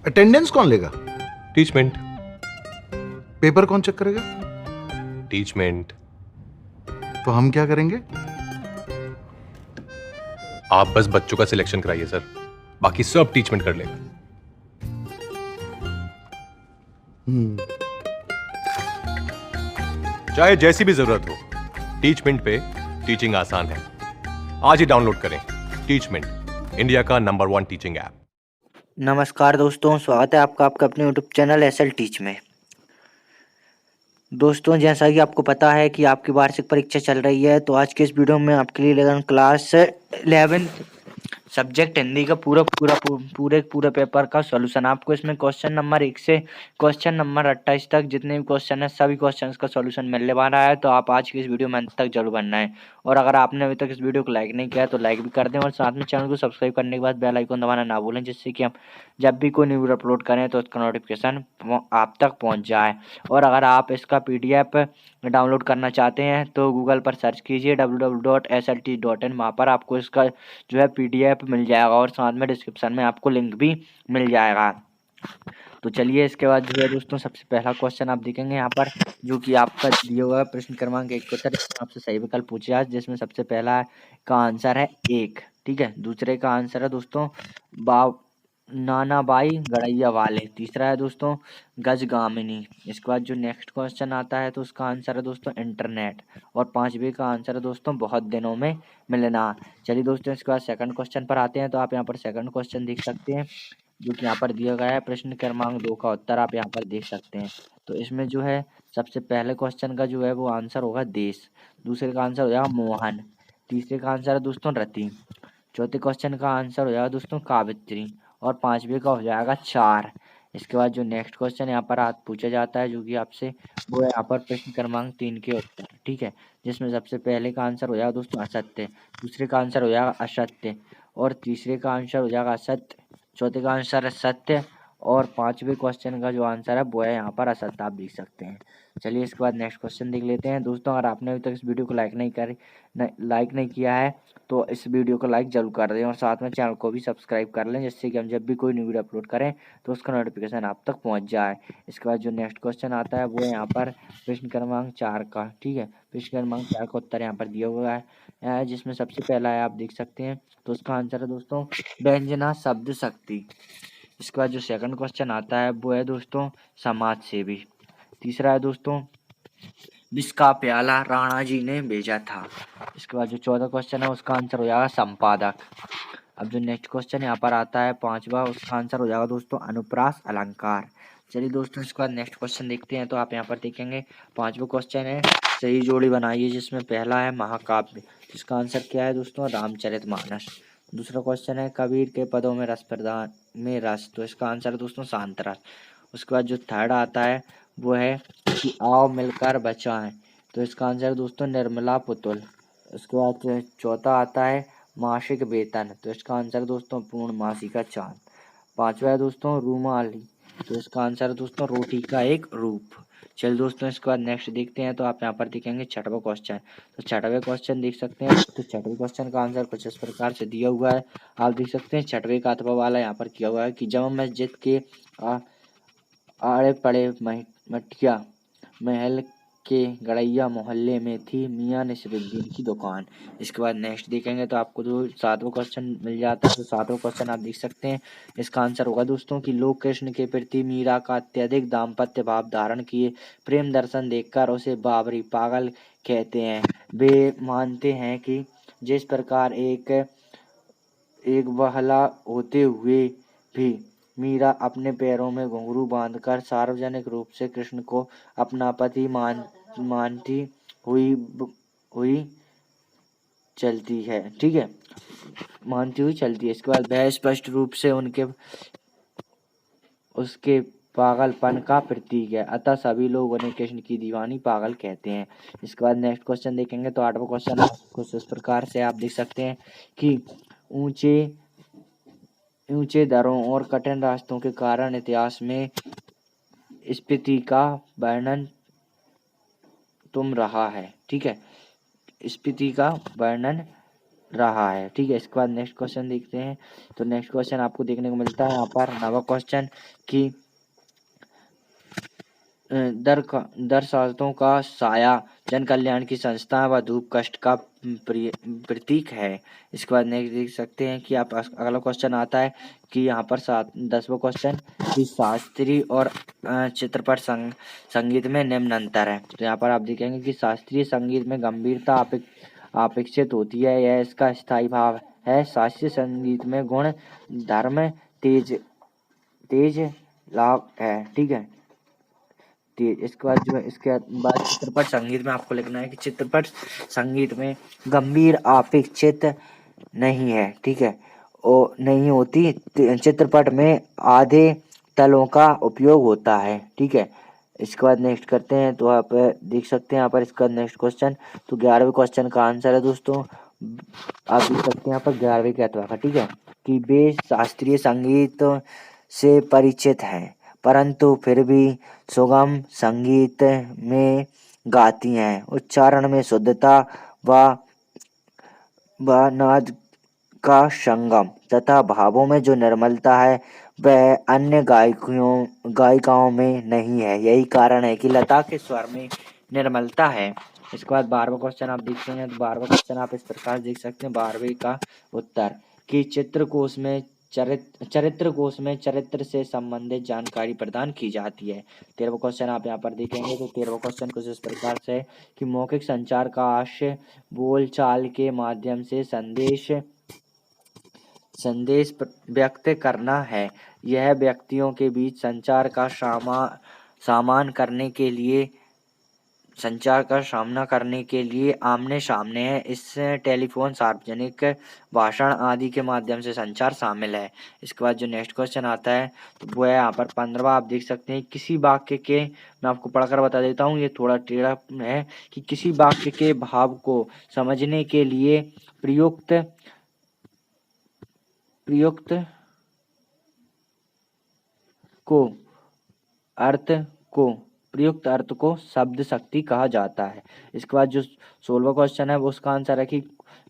Attendance कौन लेगा? Teachmint. Paper कौन चेक करेगा? टीचमेंट। तो हम क्या करेंगे? आप बस बच्चों का सिलेक्शन कराइए सर, बाकी सब टीचमेंट कर लेगा। चाहे जैसी भी जरूरत हो, टीचमेंट पे टीचिंग आसान है। आज ही डाउनलोड करें टीचमेंट, इंडिया का नंबर 1 टीचिंग ऐप। नमस्कार दोस्तों, स्वागत है आपका अपने यूट्यूब चैनल एसएल टीच में। दोस्तों, जैसा कि आपको पता है कि आपकी वार्षिक परीक्षा चल रही है, तो आज के इस वीडियो में आपके लिए 11th class 11th subject Hindi का पूरे पेपर का सॉल्यूशन। आपको इसमें क्वेश्चन नंबर 1 से क्वेश्चन नंबर 28 तक जितने भी क्वेश्चन है सभी क्वेश्चंस का सॉल्यूशन मिलने वाला है। तो आप आज की इस वीडियो में अंत तक जरूर बनना है। और अगर आपने अभी तक इस वीडियो को लाइक नहीं किया तो लाइक भी कर दें और साथ में चैनल को सब्सक्राइब करने के बाद बेल आइकन दबाना ना भूलें, जिससे कि हम जब भी कोई न्यू वीडियो अपलोड करें तो उसका नोटिफिकेशन आप तक पहुँच जाए। और अगर आप इसका PDF डाउनलोड करना चाहते हैं तो गूगल पर सर्च कीजिए www.slt.in। वहाँ पर आपको इसका जो है PDF मिल जाएगा और साथ में डिस्क्रिप्शन में आपको लिंक भी मिल जाएगा। तो चलिए, इसके बाद जो है दोस्तों सबसे पहला क्वेश्चन आप देखेंगे यहाँ पर, जो कि आपका दिया हुआ है प्रश्न क्रमांक 1 के उत्तर आपसे सही विकल्प पूछे आज, जिसमें सबसे पहला का आंसर है 1। ठीक है, दूसरे का आंसर है दोस्तों नानाबाई गड़ैया वाले। तीसरा है दोस्तों गजगामिनी। इसके बाद जो नेक्स्ट क्वेश्चन आता है तो उसका आंसर है दोस्तों इंटरनेट। और 5वें का आंसर है दोस्तों बहुत दिनों में मिलना। चलिए दोस्तों, इसके बाद सेकंड क्वेश्चन पर आते हैं। तो आप यहाँ पर सेकंड क्वेश्चन देख सकते हैं, जो कि यहाँ पर दिया गया है। प्रश्न क्रमांक 2 का उत्तर आप यहाँ पर देख सकते हैं। तो इसमें जो है सबसे पहले क्वेश्चन का जो है वो आंसर होगा देश। दूसरे का आंसर हो जाएगा मोहन। तीसरे का आंसर है दोस्तों रति। चौथे क्वेश्चन का आंसर हो जाएगा दोस्तों कावित्री। और 5वें का हो जाएगा 4। इसके बाद जो नेक्स्ट क्वेश्चन यहाँ पर पूछा जाता है, जो कि आपसे, वो है यहाँ पर प्रश्न क्रमांक 3 के उत्तर। ठीक है, जिसमें सबसे पहले का आंसर हो जाएगा दोस्तों असत्य। दूसरे का आंसर हो जाएगा असत्य। और तीसरे का आंसर हो जाएगा असत्य। चौथे का आंसर है सत्य। और 5वें क्वेश्चन का जो आंसर है वो है यहाँ पर असत्य, आप देख सकते हैं। चलिए, इसके बाद नेक्स्ट क्वेश्चन देख लेते हैं। दोस्तों, अगर आपने अभी तक इस वीडियो को लाइक नहीं किया है तो इस वीडियो को लाइक जरूर कर दें और साथ में चैनल को भी सब्सक्राइब कर लें, जिससे कि हम जब भी कोई न्यू वीडियो अपलोड करें तो उसका नोटिफिकेशन आप तक पहुंच जाए। इसके बाद जो नेक्स्ट क्वेश्चन आता है वो है यहाँ पर प्रश्न क्रमांक 4 का। ठीक है, प्रश्न क्रमांक 4 का उत्तर यहाँ पर दिया हुआ है, जिसमें सबसे पहला है, आप देख सकते हैं। तो उसका आंसर है दोस्तों व्यंजना शब्द शक्ति। इसके बाद जो सेकंड क्वेश्चन आता है वो है दोस्तों समाज सेवी। तीसरा है दोस्तों विष का प्याला राणा जी ने भेजा था। इसके बाद जो 14 क्वेश्चन है उसका आंसर हो जाएगा संपादक। अब जो नेक्स्ट क्वेश्चन यहाँ पर आता है 5वां, उसका आंसर हो जाएगा दोस्तों अनुप्रास अलंकार। चलिए दोस्तों, इसके बाद नेक्स्ट क्वेश्चन देखते हैं। तो आप यहाँ पर देखेंगे 5वां क्वेश्चन है सही जोड़ी बनाइए, जिसमें पहला है महाकाव्य, जिसका आंसर क्या है दोस्तों रामचरितमानस। दूसरा क्वेश्चन है कबीर के पदों में रस प्रदान में रस, तो इसका आंसर है दोस्तों शांत रस। उसके बाद जो थर्ड आता है वो है कि आओ मिलकर बचाएं, तो इसका आंसर दोस्तों निर्मला पुतुल। उसके बाद चौथा आता है मासिक वेतन, तो इसका आंसर दोस्तों पूर्णमासी का चांद। 5वां है दोस्तों रूमाली, तो इसका आंसर है दोस्तों रोटी का एक रूप। चलिए दोस्तों, इसके बाद नेक्स्ट देखते हैं। तो आप यहाँ पर देखेंगे 6वां क्वेश्चन। तो 6वें क्वेश्चन देख सकते हैं। तो 6वें क्वेश्चन का आंसर कुछ इस प्रकार से दिया हुआ है, आप देख सकते हैं। 6वें का अथवा वाला यहाँ पर किया हुआ है कि जब मस्जिद के आड़े पड़े मटिया महल के गड़ैया मोहल्ले में थी मियाँ नसीरुद्दीन की दुकान। इसके बाद नेक्स्ट देखेंगे तो आपको जो 7वां क्वेश्चन मिल जाता है। तो 7वां क्वेश्चन आप देख सकते हैं। इसका आंसर होगा दोस्तों कि लोग कृष्ण के प्रति मीरा का अत्यधिक दाम्पत्य भाव धारण किए प्रेम दर्शन देखकर उसे बाबरी पागल कहते हैं। वे मानते हैं कि जिस प्रकार एक बहला होते हुए भी मीरा अपने पैरों में घुंघरू बांधकर सार्वजनिक रूप से कृष्ण को अपना पति मानती हुई चलती है। ठीक है, मानती हुई चलती है। इसके बाद वह स्पष्ट रूप से उसके पागलपन का प्रतीक है, अतः सभी लोग उन्हें कृष्ण की दीवानी पागल कहते हैं। इसके बाद नेक्स्ट क्वेश्चन देखेंगे। तो 8वां क्वेश्चन कुछ इस प्रकार से आप देख सकते हैं कि ऊंचे दरों और कठिन रास्तों के कारण इतिहास में स्फीति का वर्णन तुम रहा है। ठीक है, स्फीति का वर्णन रहा है। ठीक है, इसके बाद नेक्स्ट क्वेश्चन देखते हैं। तो नेक्स्ट क्वेश्चन आपको देखने को मिलता है यहाँ पर 9वां क्वेश्चन कि दरअसलों का साया जन कल्याण की संस्था व धूप कष्ट का प्रतीक है। इसके बाद नेक्स्ट देख सकते हैं कि आप अगला क्वेश्चन आता है कि यहाँ पर 10वां क्वेश्चन कि शास्त्रीय और चित्रपट संगीत में निम्न अंतर है। तो यहाँ पर आप देखेंगे कि शास्त्रीय संगीत में गंभीरता अपेक्षित होती है, यह इसका स्थायी भाव है। शास्त्रीय संगीत में गुण धर्म तेज लाभ है। ठीक है, इसके बाद जो है इसके बाद चित्रपट संगीत में आपको लिखना है कि चित्रपट संगीत में गंभीर अपेक्षित नहीं है। ठीक है, और नहीं होती। चित्रपट में आधे तलों का उपयोग होता है। ठीक है, इसके बाद नेक्स्ट करते हैं। तो आप देख सकते हैं यहाँ पर इसका नेक्स्ट क्वेश्चन। तो 11वें क्वेश्चन का आंसर है दोस्तों, आप देख सकते हैं यहाँ पर 11वें के अथवा का। ठीक है, कि वे शास्त्रीय संगीत से परिचित हैं परंतु फिर भी सुगम संगीत में गाती हैं। उच्चारण में शुद्धता व नाद का संगम तथा भावों में जो निर्मलता है वह अन्य गायिकाओं में नहीं है। यही कारण है कि लता के स्वर में निर्मलता है। इसके बाद 12वां क्वेश्चन आप देखते हैं। तो 12वां क्वेश्चन आप इस प्रकार देख सकते हैं। 12वें का उत्तर कि चरित्र कोश में चरित्र से संबंधित जानकारी प्रदान की जाती है। 13वां क्वेश्चन आप यहाँ पर देखेंगे। तो 13वां क्वेश्चन कुछ इस प्रकार से है कि मौखिक संचार का आशय बोलचाल के माध्यम से संदेश व्यक्त करना है। यह व्यक्तियों के बीच संचार का सामना करने के लिए आमने सामने है। इस टेलीफोन सार्वजनिक भाषण आदि के माध्यम से संचार शामिल है। इसके बाद जो नेक्स्ट क्वेश्चन आता है तो वो है यहाँ पर 15वां। आप देख सकते हैं किसी वाक्य के, मैं आपको पढ़कर बता देता हूँ, ये थोड़ा टेढ़ा है, कि किसी वाक्य के भाव को समझने के लिए प्रयुक्त अर्थ को शब्द शक्ति कहा जाता है। इसके बाद जो 16वां क्वेश्चन है वो उसका आंसर है कि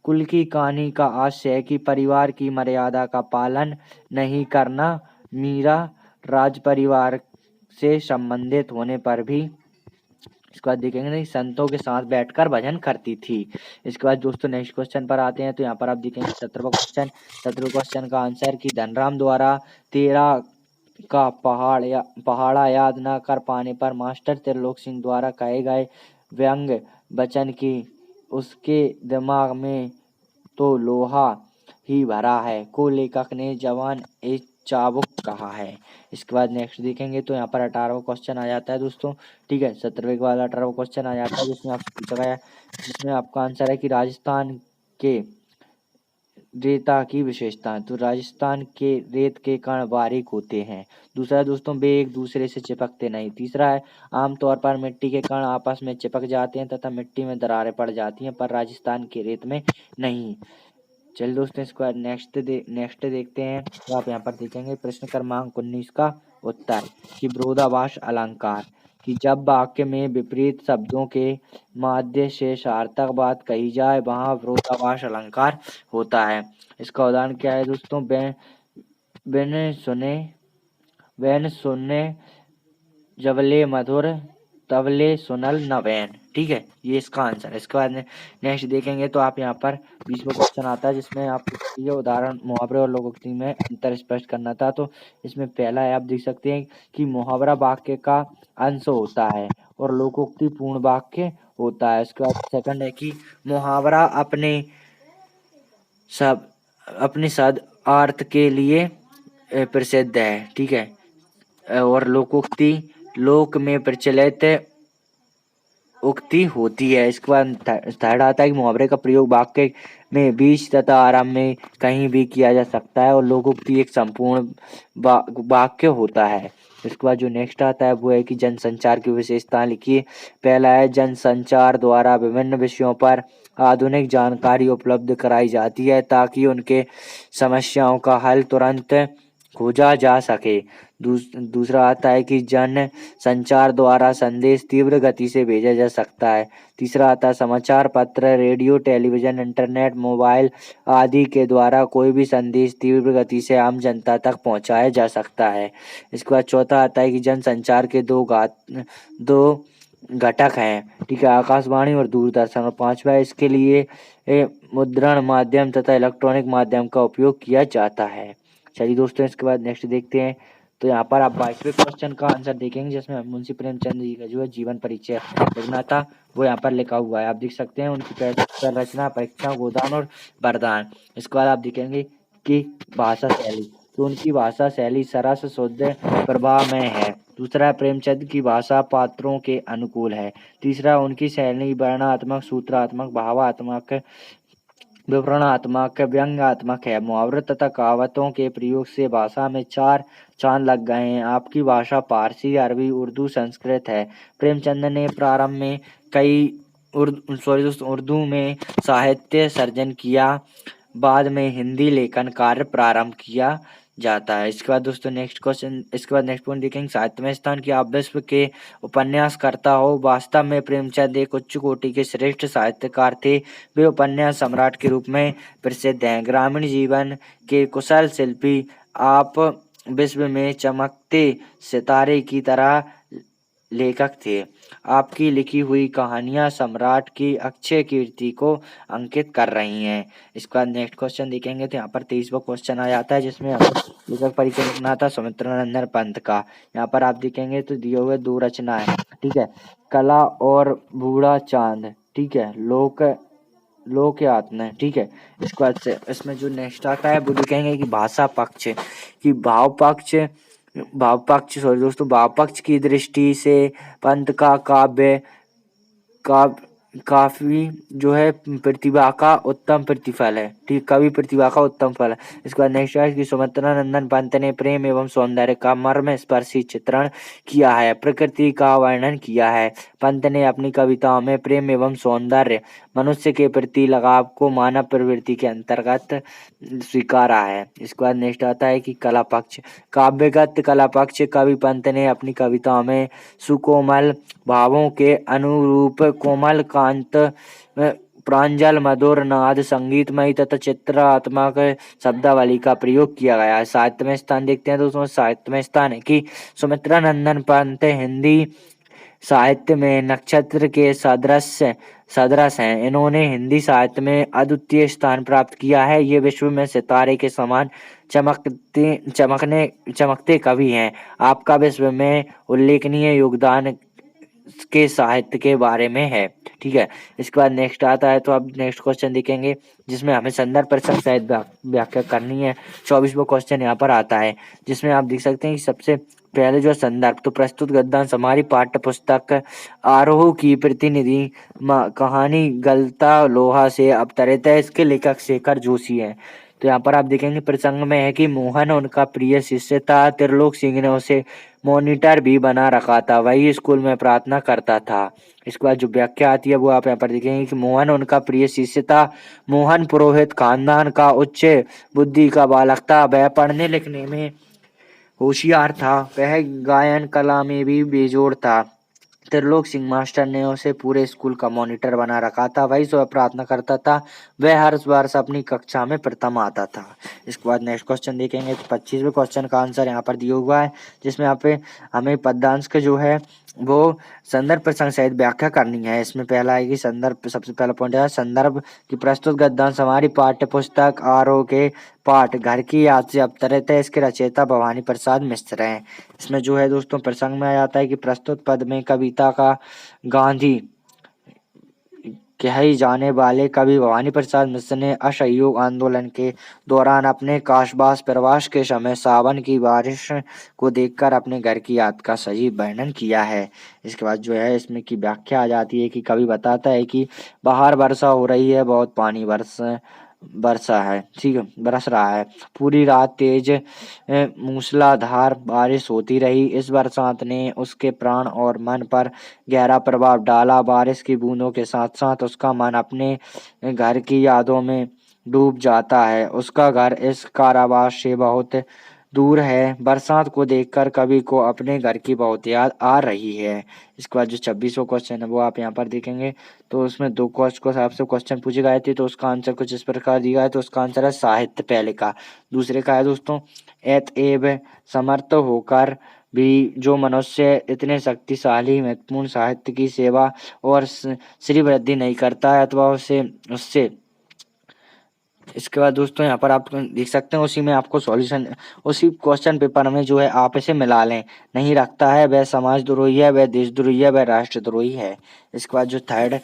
कुल की कहानी का आशय है कि परिवार की मर्यादा का पालन नहीं करना। मीरा राज परिवार से संबंधित होने पर भी, इसके बाद देखेंगे नहीं, संतों के साथ बैठकर भजन करती थी। इसके बाद दोस्तों नेक्स्ट क्वेश्चन पर आते हैं। तो यहाँ पर आप देखेंगे 17वां क्वेश्चन का आंसर कि धनराम द्वारा तेरा का पहाड़ा याद न कर पाने पर मास्टर त्रिलोक सिंह द्वारा कहे गए व्यंग वचन की उसके दिमाग में तो लोहा ही भरा है को लेखक ने जवान ए चाबुक कहा है। इसके बाद नेक्स्ट देखेंगे। तो यहाँ पर 18वां क्वेश्चन आ जाता है दोस्तों। ठीक है, 17वें के बाद 18वां क्वेश्चन आ जाता है जिसमें आपसे पूछा गया, जिसमें आपका आंसर है कि राजस्थान के रेता की विशेषता। तो राजस्थान के रेत के कण बारीक होते हैं। दूसरा दोस्तों, वे एक दूसरे से चिपकते नहीं। तीसरा है, आमतौर पर मिट्टी के कण आपस में चिपक जाते हैं तथा मिट्टी में दरारें पड़ जाती हैं, पर राजस्थान के रेत में नहीं। चलिए दोस्तों, इसके बाद नेक्स्ट देखते हैं। तो आप यहाँ पर देखेंगे प्रश्न क्रमांक 19 का उत्तर कि विरोधाभास अलंकार, कि जब वाक्य में विपरीत शब्दों के माध्य से सार्थक बात कही जाए वहाँ विरोधाभास अलंकार होता है। इसका उदाहरण क्या है दोस्तों? बैन सुने जबले मधुर तबले सुनल न बैन। ठीक है, ये इसका आंसर है। इसके बाद नेक्स्ट देखेंगे। तो आप यहाँ पर 20वां क्वेश्चन आता है जिसमें आपको ये उदाहरण मुहावरे और लोकोक्ति में अंतर स्पष्ट करना था। तो इसमें पहला है, आप देख सकते हैं कि मुहावरा वाक्य का अंश होता है और लोकोक्ति पूर्ण वाक्य होता है। इसके बाद सेकंड है कि मुहावरा अपने सद अर्थ के लिए प्रसिद्ध है। ठीक है, और लोकोक्ति लोक में प्रचलित उक्ति होती है। इसके बाद थर्ड आता है कि मुहावरे का प्रयोग वाक्य में बीच तथा आरंभ में कहीं भी किया जा सकता है और लोकोक्ति एक संपूर्ण वाक्य होता है। इसके बाद जो नेक्स्ट आता है वो है कि जनसंचार की विशेषता लिखिए। पहला है, जनसंचार द्वारा विभिन्न विषयों पर आधुनिक जानकारी उपलब्ध कराई जाती है ताकि उनके समस्याओं का हल तुरंत खोजा जा सके। दूसरा आता है कि जन संचार द्वारा संदेश तीव्र गति से भेजा जा सकता है। तीसरा आता है समाचार पत्र, रेडियो, टेलीविजन, इंटरनेट, मोबाइल आदि के द्वारा कोई भी संदेश तीव्र गति से आम जनता तक पहुंचाया जा सकता है। इसके बाद चौथा आता है कि जन संचार के दो घटक हैं, ठीक है, आकाशवाणी और दूरदर्शन। और पांचवा इसके लिए मुद्रण माध्यम तथा इलेक्ट्रॉनिक माध्यम का उपयोग किया जाता है। चलिए दोस्तों, इसके बाद नेक्स्ट देखते हैं। तो यहाँ पर आप 22वें क्वेश्चन का आंसर देखेंगे, जिसमें मुंशी प्रेमचंद जी का जो है जीवन परिचय लिखना था, वो यहाँ पर लिखा हुआ है। आप देख सकते हैं उनकी रचना, परीक्षा, गोदान और वरदान। इसके बाद आप देखेंगे कि भाषा शैली, तो उनकी भाषा शैली सरस, शुद्ध, प्रभावमय है। दूसरा, प्रेमचंद की भाषा पात्रों के अनुकूल है। तीसरा, उनकी शैली वर्णनात्मक, सूत्रात्मक, भावात्मक, विवरणात्मक, व्यंग्यात्मक है। मुहावरे तथा कहावतों के प्रयोग से भाषा में चार चांद लग गए हैं। आपकी भाषा पारसी, अरबी, उर्दू, संस्कृत है। प्रेमचंद ने प्रारंभ में उर्दू में साहित्य सर्जन किया, बाद में हिंदी लेखन कार्य प्रारंभ किया जाता है। इसके बाद दोस्तों नेक्स्ट पॉइंट देखेंगे, साहित्यमय स्थान की। आप विश्व के उपन्यासकर्ता हो। वास्तव में प्रेमचंद एक उच्च कोटि के श्रेष्ठ साहित्यकार थे। वे उपन्यास सम्राट के रूप में प्रसिद्ध हैं। ग्रामीण जीवन के कुशल शिल्पी, आप विश्व में चमकते सितारे की तरह लेखक थे। आपकी लिखी हुई कहानियां सम्राट की अक्षय कीर्ति को अंकित कर रही हैं। इसके बाद नेक्स्ट क्वेश्चन देखेंगे, तो यहाँ पर 23वां क्वेश्चन आ जाता है, जिसमें लेखक परिचय लिखना था सुमित्रानंदन पंत का। यहाँ पर आप देखेंगे तो दिए हुए दो रचना है, ठीक है, कला और बूढ़ा चांद, ठीक है, लोक आत्मा, ठीक है। इसके बाद से इसमें जो नेक्स्ट आता है वो देखेंगे कि भाषा पक्ष की भाव पक्ष की दृष्टि से पंत का काफी जो है प्रतिभा का उत्तम प्रतिफल है, ठीक, कवि प्रतिभा का उत्तम फल है। इसके बाद नेक्स्ट है कि सुमित्रानंदन पंत ने प्रेम एवं सौंदर्य का मर्म स्पर्शी चित्रण किया है, प्रकृति का वर्णन किया है। पंत ने अपनी कविताओं में प्रेम एवं सौंदर्य, मनुष्य के प्रति लगाव को मानव प्रवृत्ति के अंतर्गत स्वीकारा है। इसके बाद नेक्स्ट आता है कि कला पक्ष, काव्यगत कला पक्ष। कवि पंत ने अपनी कविताओं में सुकोमल भावों के अनुरूप कोमल कांत, प्रांजल, मधुर नाद, संगीतमयी तथा चित्रात्मक शब्दावली का प्रयोग किया गया है। साहित्य में स्थान देखते हैं दोस्तों, साहित्य में स्थान है कि सुमित्रानंदन पंत हिंदी साहित्य में नक्षत्र के सदृश हैं। इन्होंने हिंदी साहित्य में अद्वितीय स्थान प्राप्त किया है। ये विश्व में सितारे के समान चमकते कवि हैं। आपका विश्व में उल्लेखनीय योगदान के साहित्य के बारे में है, ठीक है। इसके बाद नेक्स्ट आता है, तो अब नेक्स्ट क्वेश्चन देखेंगे, जिसमें हमें संदर्भ प्रसंग सहित व्याख्या करनी है। 24वां क्वेश्चन यहाँ पर आता है, जिसमें आप देख सकते हैं कि सबसे पहले जो संदर्भ, तो प्रस्तुत गद्यांश हमारी पाठ्य पुस्तक आरोह की प्रतिनिधि कहानी गलता लोहा से अवतरित है। इसके लेखक शेखर जोशी हैं। तो यहाँ पर आप देखेंगे प्रसंग में है कि मोहन उनका प्रिय शिष्य था। त्रिलोक सिंह ने उसे मॉनिटर भी बना रखा था, वही स्कूल में प्रार्थना करता था। इसके बाद जो व्याख्या आती है वो आप यहाँ पर देखेंगे कि मोहन उनका प्रिय शिष्य था। मोहन पुरोहित खानदान का उच्च बुद्धि का बालक था। वह पढ़ने लिखने में होशियार था। वह गायन कला में भी बेजोड़ था। त्रिलोक सिंह मास्टर ने उसे पूरे स्कूल का मॉनिटर बना रखा था। वही सुबह प्रार्थना करता था। वह हर वर्ष अपनी कक्षा में प्रथम आता था। इसके बाद नेक्स्ट क्वेश्चन देखेंगे, तो 25वें क्वेश्चन का आंसर यहाँ पर दिया हुआ है, जिसमें यहाँ पे हमें पद्यांश का जो है वो संदर्भ प्रसंग सहित व्याख्या करनी है। इसमें पहला है कि संदर्भ, सबसे पहला पॉइंट है संदर्भ की प्रस्तुत गद्यांश हमारी पाठ्य पुस्तक आरोह के पाठ घर की याद से अवतरित है। इसके रचयिता भवानी प्रसाद मिश्र हैं। इसमें जो है दोस्तों प्रसंग में आ जाता है कि प्रस्तुत पद में कविता का गांधी कहे जाने वाले कवि भवानी प्रसाद मिश्र ने असहयोग आंदोलन के दौरान अपने काशबास प्रवास के समय सावन की बारिश को देखकर अपने घर की याद का सजीव वर्णन किया है। इसके बाद जो है इसमें की व्याख्या आ जाती है कि कवि बताता है कि बाहर वर्षा हो रही है, बहुत पानी बरसा है, ठीक है, बरस रहा है। पूरी रात तेज मूसलाधार बारिश होती रही। इस बरसात ने उसके प्राण और मन पर गहरा प्रभाव डाला। बारिश की बूंदों के साथ साथ उसका मन अपने घर की यादों में डूब जाता है। उसका घर इस कारावास से बहुत दूर है, बरसात को देखकर कवि को अपने घर की बहुत याद आ रही है। इसके बाद जो 26वां क्वेश्चन है वो आप यहाँ पर देखेंगे, तो उसमें दो क्वेश्चन को आपसे क्वेश्चन पूछे गए थे, तो उसका आंसर कुछ इस प्रकार दिया है। तो उसका आंसर है साहित्य पहले का। दूसरे का है दोस्तों, अतएव समर्थ होकर भी जो मनुष्य इतने शक्तिशाली महत्वपूर्ण साहित्य की सेवा और श्री वृद्धि नहीं करता है अथवा उसे उससे। इसके बाद दोस्तों यहाँ पर आप देख सकते हैं, उसी में आपको सॉल्यूशन, उसी क्वेश्चन पेपर में जो है आप इसे मिला लें, नहीं रखता है वह समाजद्रोही है, वह देशद्रोही है, वह राष्ट्रद्रोही है। इसके बाद जो थर्ड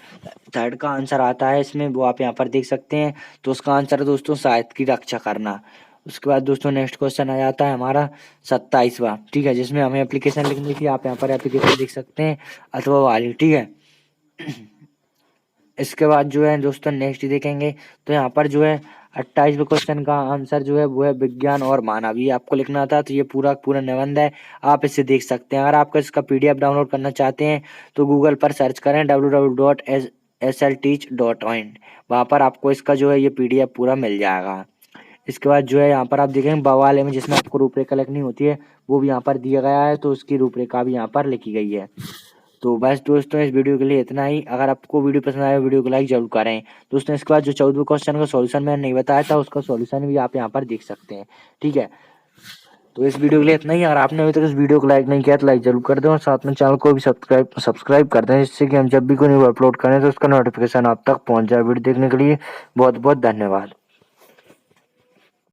का आंसर आता है इसमें, वो आप यहाँ पर देख सकते हैं। तो उसका आंसर है दोस्तों साहित्य की रक्षा करना। उसके बाद दोस्तों नेक्स्ट क्वेश्चन आ जाता है हमारा 27वां, ठीक है, जिसमें हमें एप्लीकेशन लिखनी थी। आप यहाँ पर एप्लीकेशन देख सकते हैं अथवा वाली, ठीक है। इसके बाद जो है दोस्तों नेक्स्ट देखेंगे, तो यहाँ पर जो है 28वें क्वेश्चन का आंसर जो है वो है विज्ञान और मानव, ये आपको लिखना था। तो ये पूरा निबंध है, आप इसे देख सकते हैं। अगर आपको इसका PDF डाउनलोड करना चाहते हैं तो गूगल पर सर्च करें www.slteach.in, वहाँ पर आपको इसका जो है ये PDF पूरा मिल जाएगा। इसके बाद जो है यहाँ पर आप देखेंगे बवाले में, जिसमें आपको रूपरेखा लिखनी होती है, वो भी यहाँ पर दिया गया है, तो उसकी रूपरेखा भी यहाँ पर लिखी गई है। तो बस दोस्तों इस वीडियो के लिए इतना ही। अगर आपको वीडियो पसंद आया वीडियो को लाइक जरूर करें दोस्तों। इसके बाद जो 14वें क्वेश्चन का सॉल्यूशन मैंने नहीं बताया था, उसका सॉल्यूशन भी आप यहाँ पर देख सकते हैं, ठीक है। तो इस वीडियो के लिए इतना ही। अगर आपने अभी तक इस वीडियो को लाइक नहीं किया तो लाइक जरूर कर दें और साथ में चैनल को भी सब्सक्राइब कर दें, जिससे कि हम जब भी कोई न्यूज़ अपलोड करें तो उसका नोटिफिकेशन आप तक पहुँच जाए। वीडियो देखने के लिए बहुत बहुत धन्यवाद।